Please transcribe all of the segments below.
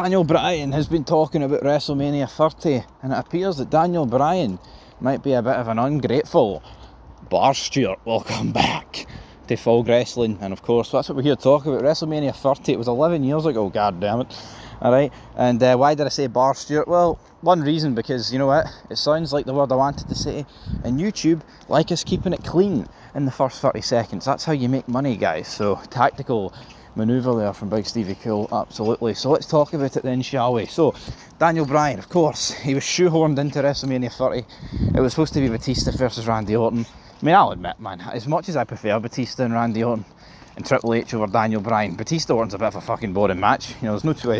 Daniel Bryan has been talking about WrestleMania 30, and it appears that Daniel Bryan might be a bit of an ungrateful. Bar Stewart will come back to Full Wrestling, and of course that's what we're here to talk about. WrestleMania 30, it was 11 years ago, god damn it. Alright, and why did I say Bar Stewart? Well, one reason, because you know what, it sounds like the word I wanted to say, and YouTube like us keeping it clean in the first 30 seconds. That's how you make money, guys. So tactical manoeuvre there from Big Stevie Cool, absolutely. So let's talk about it then, shall we? So Daniel Bryan, of course, he was shoehorned into WrestleMania 30. It was supposed to be Batista versus Randy Orton. I mean, I'll admit, man, as much as I prefer Batista and Randy Orton and Triple H over Daniel Bryan, Batista Orton's a bit of a fucking boring match. You know, there's no two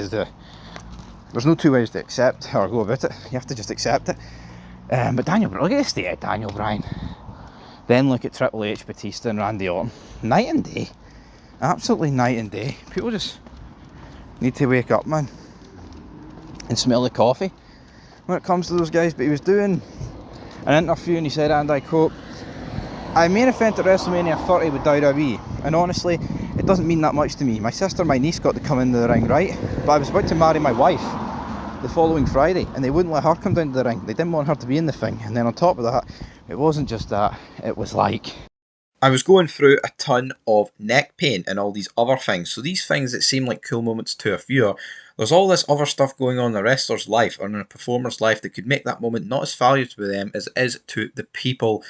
ways to accept or go about it. You have to just accept it. But Daniel Bryan, look at this day, Daniel Bryan. Then look at Triple H, Batista and Randy Orton. Night and day. Absolutely night and day. People just need to wake up, man, and smell the coffee when it comes to those guys. But he was doing an interview and he said, and I quote, "I main event at WrestleMania 30 with WWE, and honestly, it doesn't mean that much to me. My sister and my niece got to come into the ring, right? But I was about to marry my wife the following Friday, and they wouldn't let her come down to the ring. They didn't want her to be in the thing. And then on top of that, it wasn't just that, it was like, I was going through a ton of neck pain and all these other things. So these things that seem like cool moments to a viewer, there's all this other stuff going on in a wrestler's life or in a performer's life that could make that moment not as valuable to them as it is to the people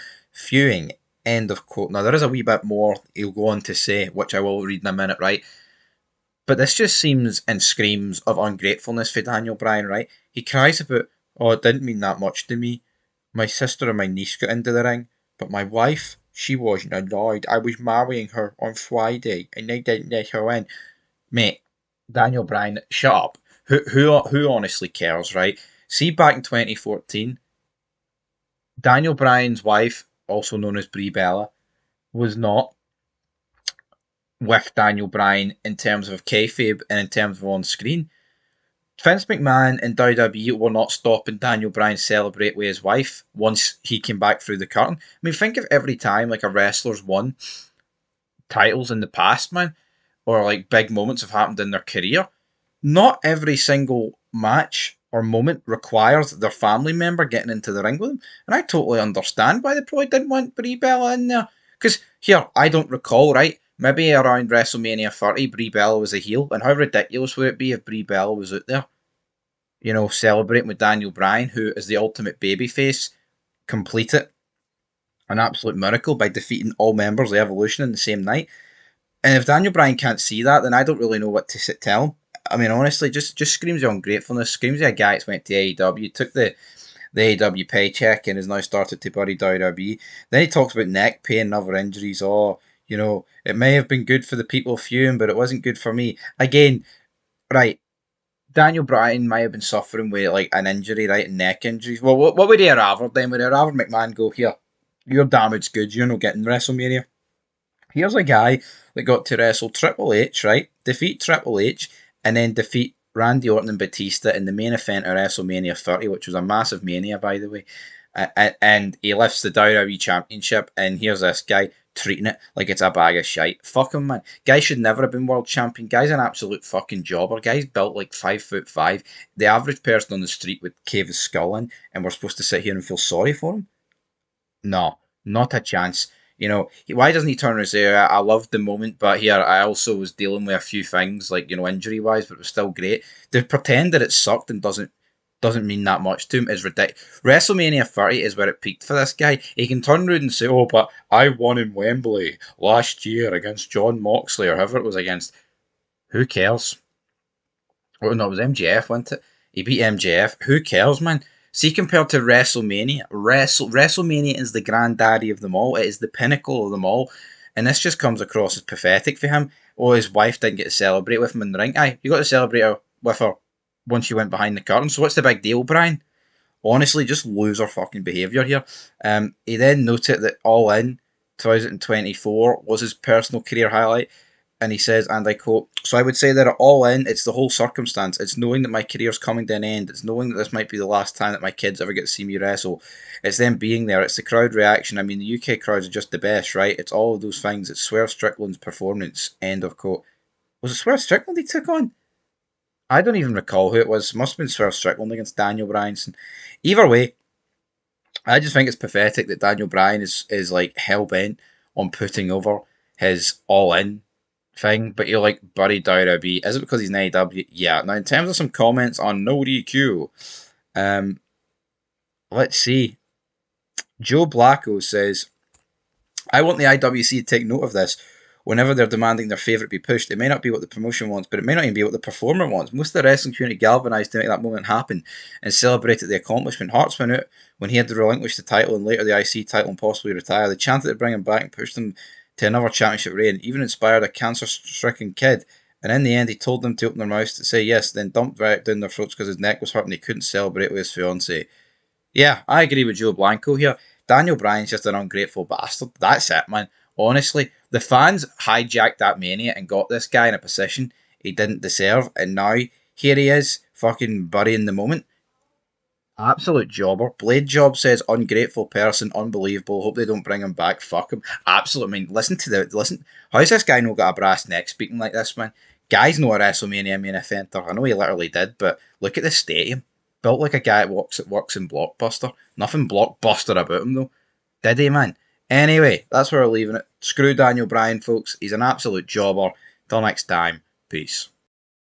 viewing." End of quote. Now, there is a wee bit more he'll go on to say, which I will read in a minute, right? But this just seems and screams of ungratefulness for Daniel Bryan, right? He cries about, "Oh, it didn't mean that much to me. My sister and my niece got into the ring, but my wife, she wasn't annoyed. I was marrying her on Friday, and they didn't let her in." Mate, Daniel Bryan, shut up. Who honestly cares, right? See, back in 2014, Daniel Bryan's wife, also known as Brie Bella, was not with Daniel Bryan in terms of kayfabe and in terms of on screen. Vince McMahon and WWE were not stopping Daniel Bryan celebrate with his wife once he came back through the curtain. I mean, think of every time like a wrestler's won titles in the past, man, or like big moments have happened in their career. Not every single match or moment requires their family member getting into the ring with them. And I totally understand why they probably didn't want Brie Bella in there. Because, here, I don't recall, right? Maybe around WrestleMania 30, Brie Bella was a heel. And how ridiculous would it be if Brie Bella was out there, you know, celebrating with Daniel Bryan, who is the ultimate babyface, complete it. An absolute miracle by defeating all members of the Evolution in the same night. And if Daniel Bryan can't see that, then I don't really know what to tell him. I mean, honestly, just screams of ungratefulness. Screams of a guy that's went to AEW, took the AEW paycheck and has now started to bury WWE. Then he talks about neck pain and other injuries. Oh, you know, it may have been good for the people viewing, but it wasn't good for me. Again, right, Daniel Bryan might have been suffering with like an injury, right, neck injuries. Well, what would he have rather then? Would he have rather McMahon go, "Here, you're damaged goods, you're not getting WrestleMania"? Here's a guy that got to wrestle Triple H, right? Defeat Triple H, and then defeat Randy Orton and Batista in the main event of WrestleMania 30, which was a massive mania, by the way. And he lifts the WWE Championship, and here's this guy treating it like it's a bag of shite. Fuck him, man. Guy should never have been world champion. Guy's an absolute fucking jobber. Guy's built like 5'5". The average person on the street would cave his skull in, and we're supposed to sit here and feel sorry for him? No, not a chance. You know, why doesn't he turn around and say, "I loved the moment, but here, I also was dealing with a few things, like, you know, injury-wise, but it was still great." To pretend that it sucked and doesn't mean that much to him is ridiculous. WrestleMania 30 is where it peaked for this guy. He can turn around and say, "Oh, but I won in Wembley last year against John Moxley," or whoever it was against. Who cares? Oh, no, it was MJF, wasn't it? He beat MJF. Who cares, man? See, compared to WrestleMania, WrestleMania is the granddaddy of them all. It is the pinnacle of them all. And this just comes across as pathetic for him. Oh, his wife didn't get to celebrate with him in the ring. Aye, you got to celebrate with her once she went behind the curtain. So what's the big deal, Brian? Honestly, just loser fucking behaviour here. He then noted that All In 2024 was his personal career highlight. And he says, and I quote, "So I would say that All In, it's the whole circumstance. It's knowing that my career's coming to an end. It's knowing that this might be the last time that my kids ever get to see me wrestle. It's them being there. It's the crowd reaction. I mean, the UK crowds are just the best, right? It's all of those things. It's Swerve Strickland's performance." End of quote. Was it Swerve Strickland he took on? I don't even recall who it was. Must have been Swerve Strickland against Daniel Bryan. Either way, I just think it's pathetic that Daniel Bryan is like hell bent on putting over his all in thing, but you're like buried down a beat. Is it because he's in AEW? Yeah. Now, in terms of some comments on No DQ, um, let's see. Joe Blacko says, I want the IWC to take note of this. Whenever they're demanding their favourite be pushed, it may not be what the promotion wants, but it may not even be what the performer wants. Most of the wrestling community galvanised to make that moment happen and celebrated the accomplishment. Hart's went out when he had to relinquish the title and later the IC title and possibly retire. They chanted to bring him back and pushed him to another championship reign, even inspired a cancer-stricken kid. And in the end, he told them to open their mouths to say yes, then dumped right down their throats because his neck was hurt and he couldn't celebrate with his fiancée. Yeah, I agree with Joe Blanco here. Daniel Bryan's just an ungrateful bastard. That's it, man. Honestly, the fans hijacked that mania and got this guy in a position he didn't deserve, and now here he is, fucking burying the moment. Absolute jobber. Blade Job says ungrateful person, unbelievable. Hope they don't bring him back. Fuck him. Absolute. I mean, listen. How's this guy not got a brass neck speaking like this, man? Guy's no a WrestleMania main eventer. I know he literally did, but look at the stadium. Built like a guy that works in Blockbuster. Nothing Blockbuster about him though. Did he, man? Anyway, that's where we're leaving it. Screw Daniel Bryan, folks. He's an absolute jobber. Till next time. Peace.